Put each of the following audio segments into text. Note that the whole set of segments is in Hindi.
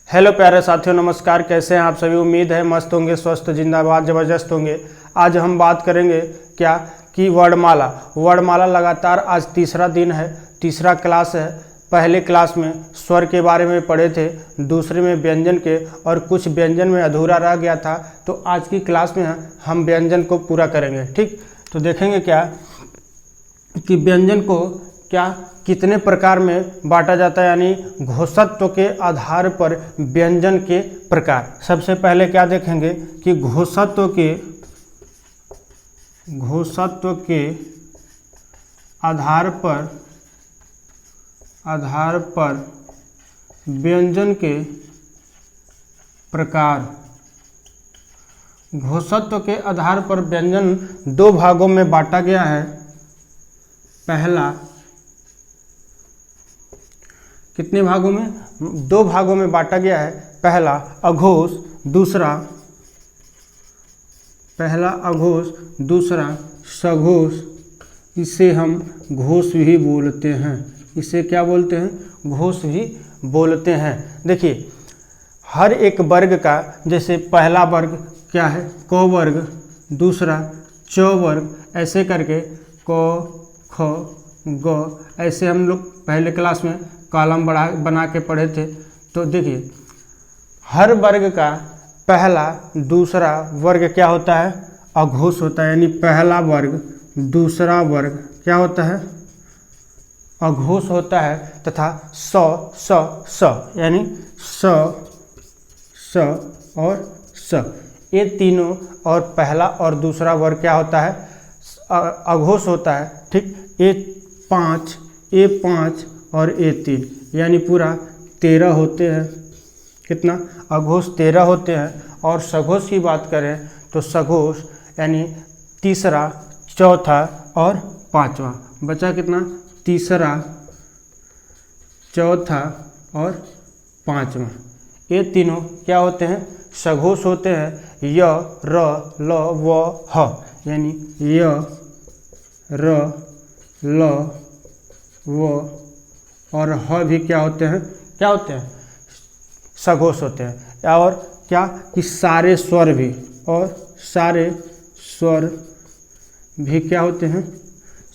हेलो प्यारे साथियों, नमस्कार। कैसे हैं आप सभी? उम्मीद है मस्त होंगे, स्वस्थ, जिंदाबाद, ज़बरदस्त होंगे। आज हम बात करेंगे क्या कि वर्णमाला। वर्णमाला लगातार आज तीसरा दिन है, तीसरा क्लास है। पहले क्लास में स्वर के बारे में पढ़े थे, दूसरे में व्यंजन के, और कुछ व्यंजन में अधूरा रह गया था। तो आज की क्लास में हम व्यंजन को पूरा करेंगे। ठीक, तो देखेंगे क्या कि व्यंजन को क्या कितने प्रकार में बांटा जाता है, यानी घोषत्व के आधार पर व्यंजन के प्रकार। सबसे पहले क्या देखेंगे कि घोषत्व के आधार पर व्यंजन के प्रकार। घोषत्व के आधार पर व्यंजन दो भागों में बांटा गया है। पहला, कितने भागों में? दो भागों में बांटा गया है। पहला अघोष, दूसरा सघोष। इसे हम घोष भी बोलते हैं। इसे क्या बोलते हैं? घोष भी बोलते हैं। देखिए, हर एक वर्ग का, जैसे पहला वर्ग क्या है? क वर्ग, दूसरा च वर्ग, ऐसे करके क ख ग, ऐसे हम लोग पहले क्लास में कॉलम बना के पढ़े थे। तो देखिए, हर वर्ग का पहला दूसरा वर्ग क्या होता है? अघोष होता है। यानी पहला वर्ग दूसरा वर्ग क्या होता है? अघोष होता है। तथा स यानी स और स, ये तीनों, और पहला और दूसरा वर्ग क्या होता है? अघोष होता है। ठीक, ए 5 और A3, यानी पूरा 13 होते हैं। कितना? अघोष 13 होते हैं। और सघोष की बात करें तो सघोष यानी तीसरा, चौथा और पांचवा। बचा कितना? तीसरा, चौथा और पांचवा। ये तीनों क्या होते हैं? सघोष होते हैं। य, र, ल, व, ह, यानी य, र, ल, व और ह भी क्या होते हैं? क्या होते हैं? सघोष होते हैं। और क्या कि सारे स्वर भी, और सारे स्वर भी क्या होते हैं?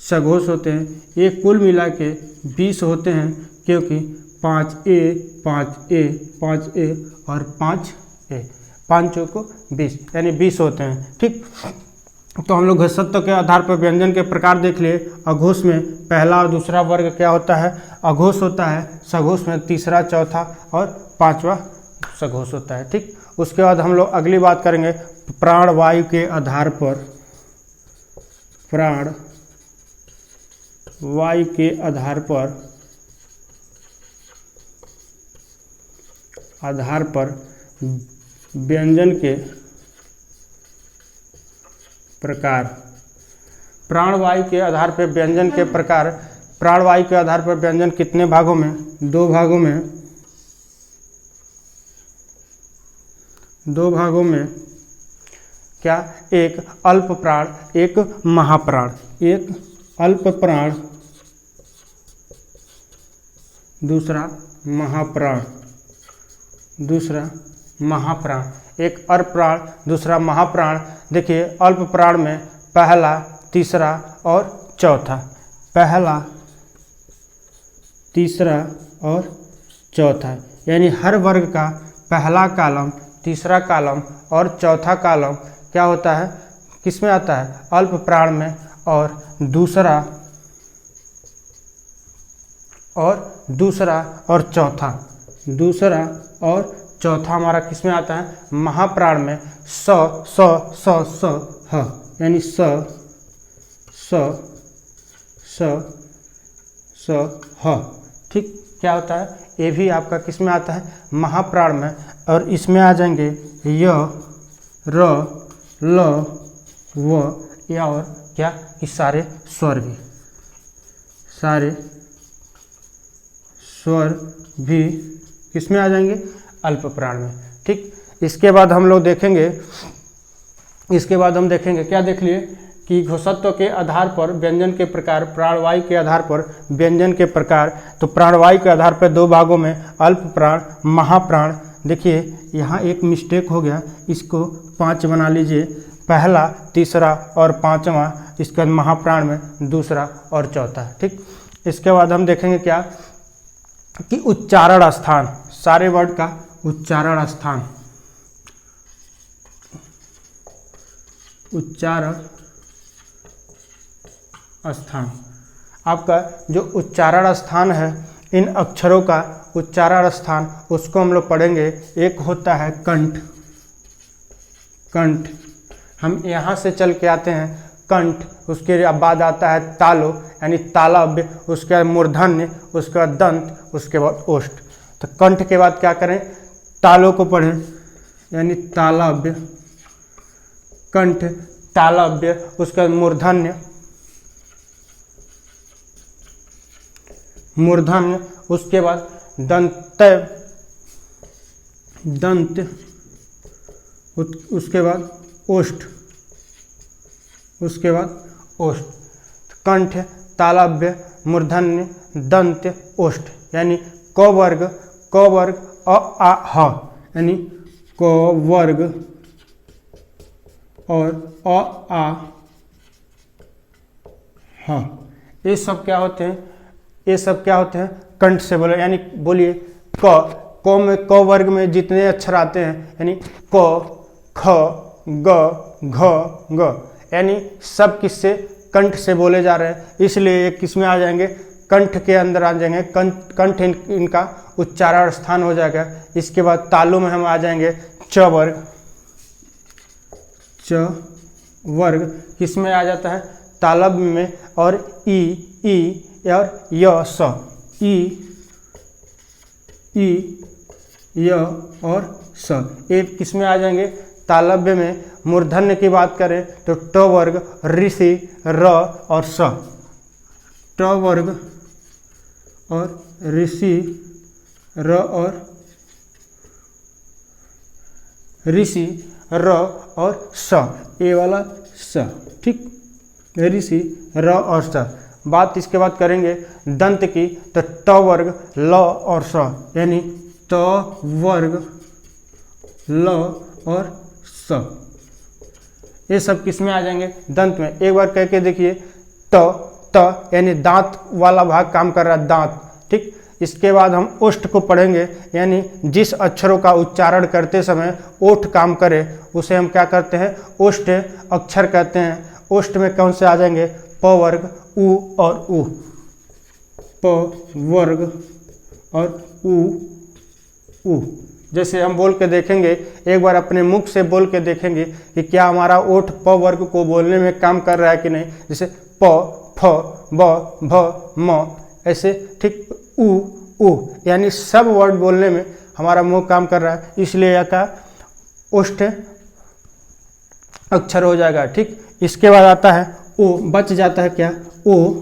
सघोष होते हैं। ये कुल मिला के 20 होते हैं, क्योंकि 5A और 5A, पाँचों को 20, यानी 20 होते हैं। ठीक, तो हम लोग घोषत्व के आधार पर व्यंजन के प्रकार देख लिए। अघोष में पहला और दूसरा वर्ग क्या होता है? अघोष होता है। सघोष में तीसरा, चौथा और पांचवा सघोष होता है। ठीक, उसके बाद हम लोग अगली बात करेंगे प्राणवायु के आधार पर। प्राणवायु के आधार पर व्यंजन के प्रकार। प्राणवायु के आधार पर व्यंजन के प्रकार। प्राणवायु के आधार पर व्यंजन कितने भागों में? दो भागों में। क्या? एक अल्प प्राण, एक महाप्राण। एक अल्प प्राण, दूसरा महाप्राण। एक अल्प प्राण, दूसरा महाप्राण। देखिए, अल्प प्राण में पहला, तीसरा और चौथा। पहला, तीसरा और चौथा, यानी हर वर्ग का पहला कॉलम, तीसरा कॉलम और चौथा कॉलम क्या होता है? किस में आता है? अल्प प्राण में। और दूसरा और चौथा हमारा किस में आता है? महाप्राण में। स ह, यानी स ह। ठीक, क्या होता है? ये भी आपका किस में आता है? महाप्राण में। और इसमें आ जाएंगे य, र, ल, व, या और क्या कि सारे स्वर भी किस में आ जाएंगे? अल्प प्राण में। ठीक, इसके बाद हम देखेंगे क्या देख लिए कि घोषत्व के आधार पर व्यंजन के प्रकार, प्राणवायु के आधार पर व्यंजन के प्रकार। तो प्राणवायु के आधार पर दो भागों में अल्प प्राण, महाप्राण देखिए यहाँ एक मिस्टेक हो गया, इसको 5 बना लीजिए, पहला, तीसरा और पांचवा, इसके बाद महाप्राण में दूसरा और चौथा। ठीक, इसके बाद हम देखेंगे क्या कि उच्चारण स्थान, सारे वर्ड का उच्चारण स्थान, उच्चारण स्थान। आपका जो उच्चारण स्थान है, इन अक्षरों का उच्चारण स्थान, उसको हम लोग पढ़ेंगे। एक होता है कंठ, कंठ, हम यहाँ से चल के आते हैं कंठ, उसके बाद आता है तालो यानी तालव्य, उसके बाद मूर्धन्य, उसके बाद दंत, उसके बाद ओष्ठ। तो कंठ के बाद क्या करें, तालो को पढ़ें यानी तालव्य, कंठ, तालव्य, उसके बाद मूर्धन्य, मूर्धन्य, उसके बाद दंत, दंत, उसके बाद ओष्ठ, उसके बाद ओष्ठ। कंठ, तालव्य, मूर्धन्य, दंत, ओष्ठ, यानी क वर्ग, क वर्ग, अ आ ह, यानी क वर्ग और अ आ ह, ये सब क्या होते हैं, ये सब क्या होते हैं, कंठ से बोलो। यानी बोलिए क में, क वर्ग में जितने अक्षर आते हैं, यानी क, ख, ग, घ, ग, यानी सब किससे, कंठ से बोले जा रहे हैं, इसलिए ये किस में आ जाएंगे, कंठ के अंदर आ जाएंगे। कंठ इनका उच्चारण स्थान हो जाएगा। इसके बाद तालु में हम आ जाएंगे च वर्ग, च वर्ग किस में आ जाता है, तालब में, और ई और य स, ई य और स, ये किस में आ जाएंगे, तालव्य में। मूर्धन्य की बात करें तो ट वर्ग, ऋषि, र और स, ट वर्ग और ऋषि, र और ऋषि, र और स, ये वाला स। ठीक, ऋषि, र और स। बात इसके बाद करेंगे दंत की, तो ट वर्ग, ल और स, यानी त वर्ग, ल और स, ये सब किस में आ जाएंगे, दंत में। एक बार कह के देखिए, त यानी दांत वाला भाग काम कर रहा है, दांत। ठीक, इसके बाद हम ओष्ठ को पढ़ेंगे, यानी जिस अक्षरों का उच्चारण करते समय ओठ काम करे उसे हम क्या करते हैं, ओष्ठ अक्षर कहते हैं। ओष्ठ में कौन से आ जाएंगे, प वर्ग, उ और उ, प वर्ग और उ। जैसे हम बोल के देखेंगे, एक बार अपने मुख से बोल के देखेंगे कि क्या हमारा ओठ प वर्ग को बोलने में काम कर रहा है कि नहीं। जैसे प, फ, ब, भ, म, ऐसे। ठीक, उ, यानी सब वर्ड बोलने में हमारा मुंह काम कर रहा है, इसलिए यह का ओष्ठ अक्षर हो जाएगा। ठीक, इसके बाद आता है ओ, बच जाता है क्या, ओ,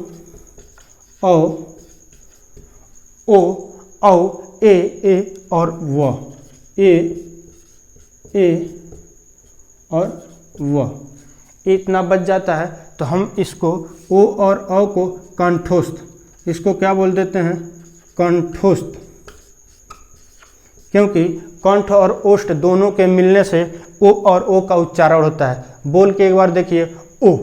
औ, ए और व, ए और व, इतना बच जाता है। तो हम इसको ओ और औ को कंठोस्थ, इसको क्या बोल देते हैं, कंठोस्थ, क्योंकि कंठ और ओष्ठ दोनों के मिलने से ओ और ओ का उच्चारण होता है। बोल के एक बार देखिए, ओ,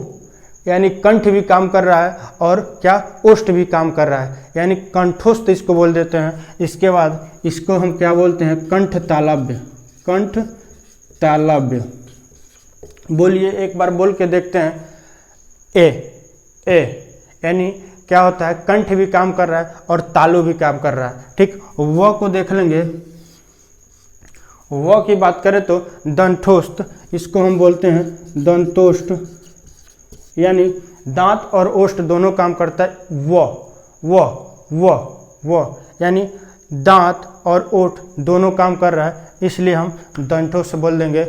यानी कंठ भी काम कर रहा है और क्या, ओष्ठ भी काम कर रहा है, यानी कंठोस्थ इसको बोल देते हैं। इसके बाद इसको हम क्या बोलते हैं, कंठ तालव्य, कंठ तालव्य। बोलिए, एक बार बोल के देखते हैं, ए, यानी क्या होता है, कंठ भी काम कर रहा है और तालु भी काम कर रहा है। ठीक, व को देख लेंगे, व की बात करें तो दंठोस्थ, इसको हम बोलते हैं दंतोष्ठ, यानी दांत और ओष्ठ दोनों काम करता है। व, यानी दांत और ओठ दोनों काम कर रहा है, इसलिए हम दंठोष्ठ बोल देंगे।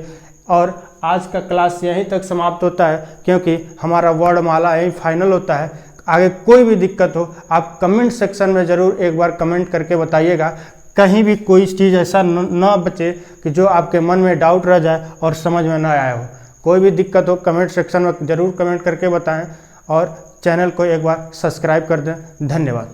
और आज का क्लास यहीं तक समाप्त होता है, क्योंकि हमारा वर्णमाला यहीं फाइनल होता है। आगे कोई भी दिक्कत हो आप कमेंट सेक्शन में ज़रूर एक बार कमेंट करके बताइएगा, कहीं भी कोई चीज़ ऐसा न बचे कि जो आपके मन में डाउट रह जाए और समझ में ना आया हो। कोई भी दिक्कत हो कमेंट सेक्शन में ज़रूर कमेंट करके बताएं और चैनल को एक बार सब्सक्राइब कर दें। धन्यवाद।